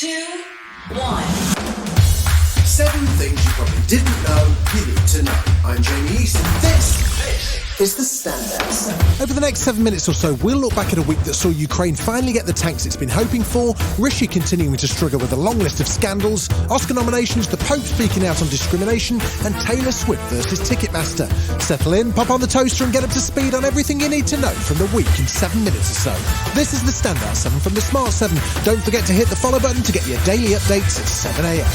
2, 1. 7 things you probably didn't know you need to know. I'm Jamie East, and this is the Standout. Over the next 7 minutes or so, we'll look back at a week that saw Ukraine finally get the tanks it's been hoping for, Rishi continuing to struggle with a long list of scandals, Oscar nominations, the Pope speaking out on discrimination, and Taylor Swift versus Ticketmaster. Settle in, pop on the toaster and get up to speed on everything you need to know from the week in 7 minutes or so. This is the Standout 7 from the Smart 7. Don't forget to hit the follow button to get your daily updates at 7 a.m.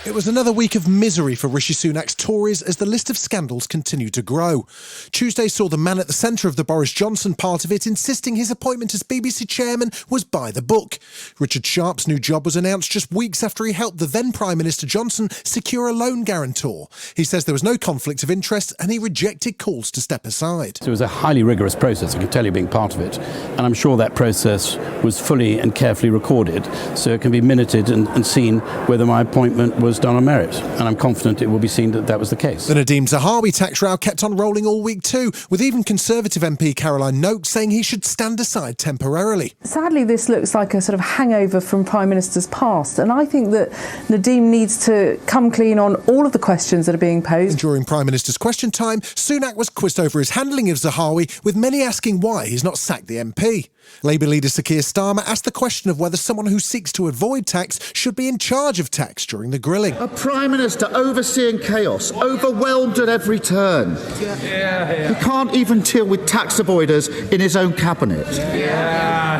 It was another week of misery for Rishi Sunak's Tories as the list of scandals continued to grow. Tuesday saw the man at the centre of the Boris Johnson part of it insisting his appointment as BBC chairman was by the book. Richard Sharp's new job was announced just weeks after he helped the then Prime Minister Johnson secure a loan guarantor. He says there was no conflict of interest and he rejected calls to step aside. So it was a highly rigorous process, I can tell you, being part of it. And I'm sure that process was fully and carefully recorded, so it can be minuted and seen whether my appointment was done on merit, and I'm confident it will be seen that that was the case. The Nadeem Zahawi tax row kept on rolling all week too, with even Conservative MP Caroline Noakes saying he should stand aside temporarily. Sadly, this looks like a sort of hangover from Prime Minister's past, and I think that Nadeem needs to come clean on all of the questions that are being posed. And during Prime Minister's question time, Sunak was quizzed over his handling of Zahawi, with many asking why he's not sacked the MP. Labour leader Sir Keir Starmer asked the question of whether someone who seeks to avoid tax should be in charge of tax during the grilling. A Prime Minister overseeing chaos, overwhelmed at every turn. He can't even deal with tax avoiders in his own cabinet.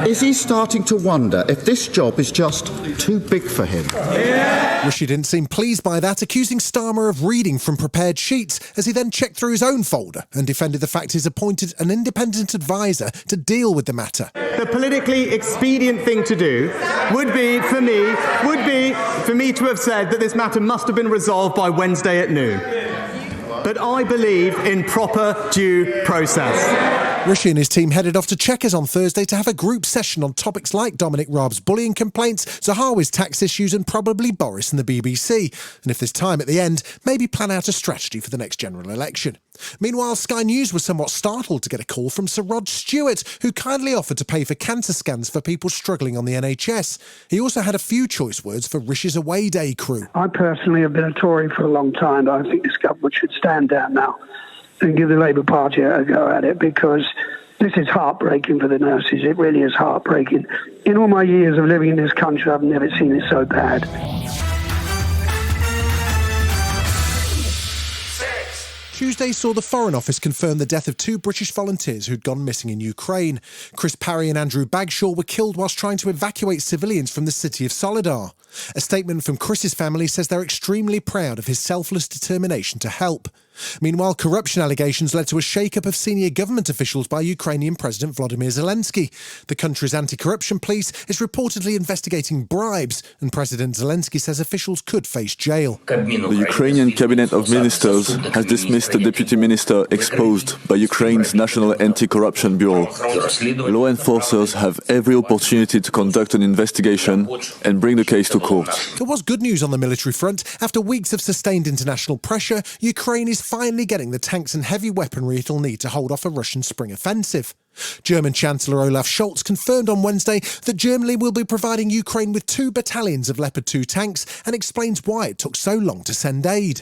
Is he starting to wonder if this job is just too big for him? Rishi didn't seem pleased by that, accusing Starmer of reading from prepared sheets as he then checked through his own folder and defended the fact he's appointed an independent advisor to deal with the matter. The politically expedient thing to do would be for me to have said that this matter must have been resolved by Wednesday at noon. But I believe in proper due process. Rishi and his team headed off to Chequers on Thursday to have a group session on topics like Dominic Raab's bullying complaints, Zahawi's tax issues and probably Boris and the BBC. And if there's time at the end, maybe plan out a strategy for the next general election. Meanwhile, Sky News was somewhat startled to get a call from Sir Rod Stewart, who kindly offered to pay for cancer scans for people struggling on the NHS. He also had a few choice words for Rishi's away day crew. I personally have been a Tory for a long time, but I think this government should stand down now and give the Labour Party a go at it, because this is heartbreaking for the nurses. It really is heartbreaking. In all my years of living in this country, I've never seen it so bad. Tuesday saw the Foreign Office confirm the death of 2 British volunteers who'd gone missing in Ukraine. Chris Parry and Andrew Bagshaw were killed whilst trying to evacuate civilians from the city of Solidar. A statement from Chris's family says they're extremely proud of his selfless determination to help. Meanwhile, corruption allegations led to a shake-up of senior government officials by Ukrainian President Volodymyr Zelensky. The country's anti-corruption police is reportedly investigating bribes, and President Zelensky says officials could face jail. The Ukrainian Cabinet of Ministers has dismissed a deputy minister exposed by Ukraine's National Anti-Corruption Bureau. Law enforcers have every opportunity to conduct an investigation and bring the case to court. There was good news on the military front. After weeks of sustained international pressure, Ukraine is finally getting the tanks and heavy weaponry it'll need to hold off a Russian spring offensive. German Chancellor Olaf Scholz confirmed on Wednesday that Germany will be providing Ukraine with 2 battalions of Leopard 2 tanks and explains why it took so long to send aid.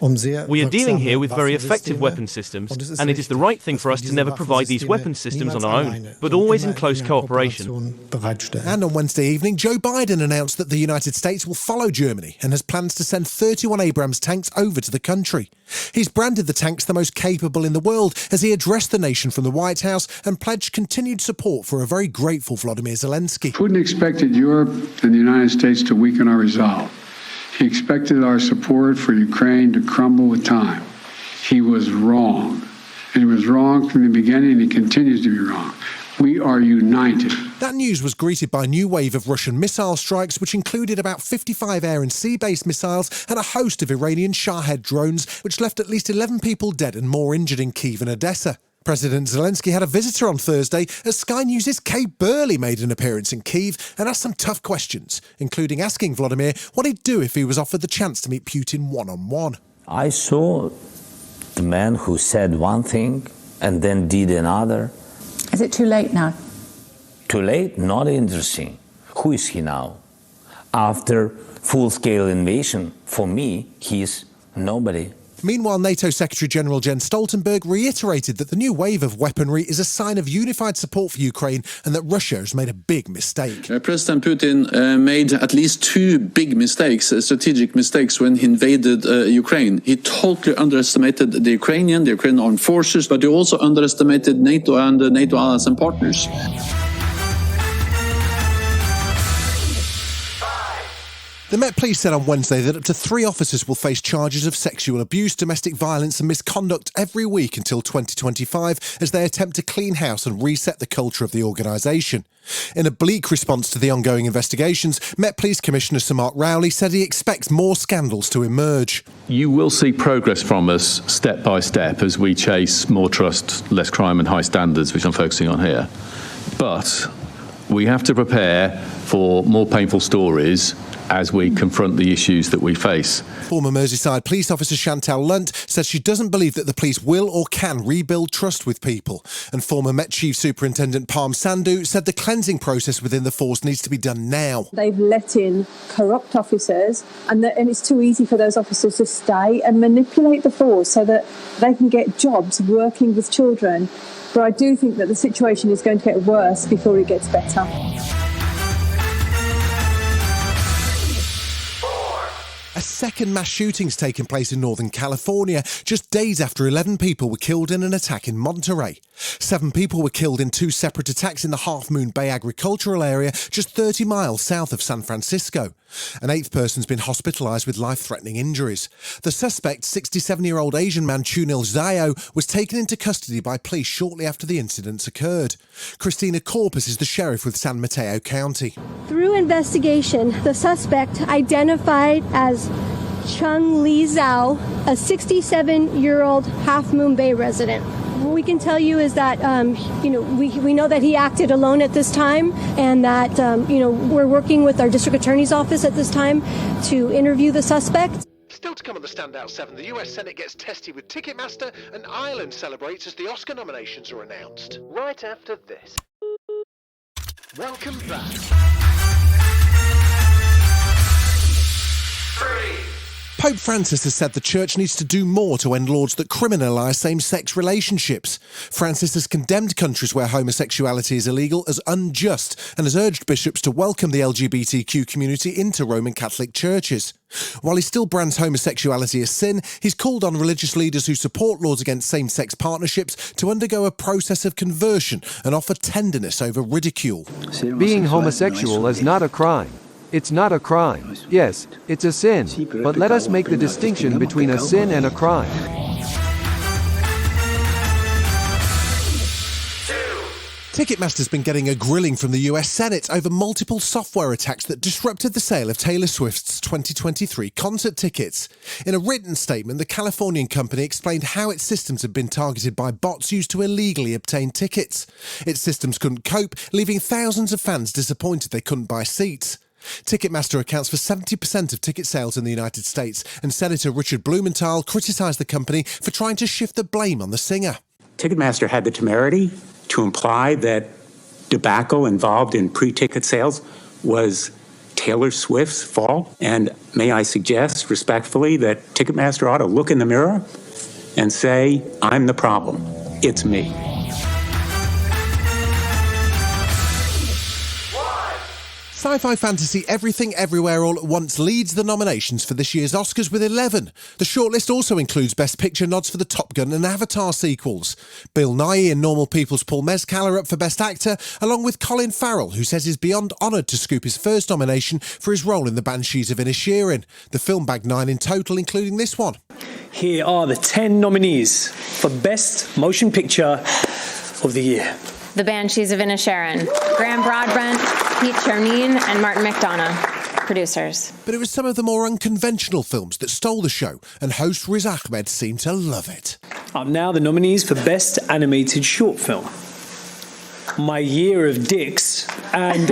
We are dealing here with very effective weapon systems, and it is the right thing for us to never provide these weapon systems on our own, but always in close cooperation. And on Wednesday evening, Joe Biden announced that the United States will follow Germany and has plans to send 31 Abrams tanks over to the country. He's branded the tanks the most capable in the world as he addressed the nation from the White House and pledged continued support for a very grateful Volodymyr Zelensky. Putin expected Europe and the United States to weaken our resolve. He expected our support for Ukraine to crumble with time. He was wrong. And he was wrong from the beginning, and he continues to be wrong. We are united. That news was greeted by a new wave of Russian missile strikes, which included about 55 air and sea-based missiles and a host of Iranian Shahed drones, which left at least 11 people dead and more injured in Kyiv and Odessa. President Zelensky had a visitor on Thursday as Sky News' Kate Burley made an appearance in Kyiv and asked some tough questions, including asking Vladimir what he'd do if he was offered the chance to meet Putin one-on-one. I saw the man who said one thing and then did another. Is it too late now? Too late? Not interesting. Who is he now? After full-scale invasion, for me, he's nobody. Meanwhile, NATO Secretary-General Jens Stoltenberg reiterated that the new wave of weaponry is a sign of unified support for Ukraine and that Russia has made a big mistake. President Putin made at least two big mistakes, strategic mistakes, when he invaded Ukraine. He totally underestimated the Ukrainian armed forces, but he also underestimated NATO and NATO allies and partners. The Met Police said on Wednesday that up to 3 officers will face charges of sexual abuse, domestic violence and misconduct every week until 2025 as they attempt to clean house and reset the culture of the organisation. In a bleak response to the ongoing investigations, Met Police Commissioner Sir Mark Rowley said he expects more scandals to emerge. You will see progress from us step by step as we chase more trust, less crime and high standards, which I'm focusing on here. But we have to prepare for more painful stories as we confront the issues that we face. Former Merseyside police officer Chantal Lunt says she doesn't believe that the police will or can rebuild trust with people. And former Met Chief Superintendent Parm Sandhu said the cleansing process within the force needs to be done now. They've let in corrupt officers and it's too easy for those officers to stay and manipulate the force so that they can get jobs working with children. But I do think that the situation is going to get worse before it gets better. A second mass shooting's taken place in Northern California just days after 11 people were killed in an attack in Monterey. 7 people were killed in 2 separate attacks in the Half Moon Bay agricultural area just 30 miles south of San Francisco. An 8th person's been hospitalised with life-threatening injuries. The suspect, 67-year-old Asian man Chunil Zhao, was taken into custody by police shortly after the incidents occurred. Christina Corpus is the sheriff with San Mateo County. Through investigation, the suspect identified as Chung Li Zhao, a 67-year-old Half Moon Bay resident. What we can tell you is that, we know that he acted alone at this time and that, we're working with our district attorney's office at this time to interview the suspect. Still to come on the Standout 7, the US Senate gets testy with Ticketmaster and Ireland celebrates as the Oscar nominations are announced. Right after this. Welcome back. 3. Pope Francis has said the Church needs to do more to end laws that criminalise same-sex relationships. Francis has condemned countries where homosexuality is illegal as unjust and has urged bishops to welcome the LGBTQ community into Roman Catholic churches. While he still brands homosexuality as sin, he's called on religious leaders who support laws against same-sex partnerships to undergo a process of conversion and offer tenderness over ridicule. Being homosexual is not a crime. It's not a crime. Yes, it's a sin, but let us make the distinction between a sin and a crime. Ticketmaster's been getting a grilling from the US Senate over multiple software attacks that disrupted the sale of Taylor Swift's 2023 concert tickets. In a written statement, the Californian company explained how its systems had been targeted by bots used to illegally obtain tickets. Its systems couldn't cope, leaving thousands of fans disappointed they couldn't buy seats. Ticketmaster accounts for 70% of ticket sales in the United States, and Senator Richard Blumenthal criticised the company for trying to shift the blame on the singer. Ticketmaster had the temerity to imply that debacle involved in pre-ticket sales was Taylor Swift's fault. And may I suggest respectfully that Ticketmaster ought to look in the mirror and say, I'm the problem. It's me. Sci-fi fantasy Everything Everywhere All at Once leads the nominations for this year's Oscars with 11. The shortlist also includes Best Picture nods for the Top Gun and Avatar sequels. Bill Nighy and Normal People's Paul Mescal are up for Best Actor, along with Colin Farrell, who says he's beyond honoured to scoop his first nomination for his role in The Banshees of Inisherin. The film bagged 9 in total, including this one. Here are the 10 nominees for Best Motion Picture of the year. The Banshees of Inisherin, Graham Broadbent, Pete Chernine, and Martin McDonough, producers. But it was some of the more unconventional films that stole the show, and host Riz Ahmed seemed to love it. Up now, the nominees for Best Animated Short Film. My Year of Dicks and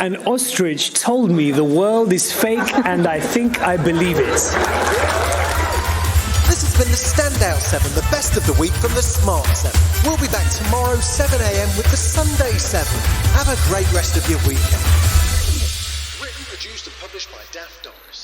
An Ostrich Told Me the World is Fake and I Think I Believe It. This is That's been the Standout 7, the best of the week from the Smart 7. We'll be back tomorrow, 7 a.m. with the Sunday 7. Have a great rest of your weekend. Written, produced and published by Daft Doris.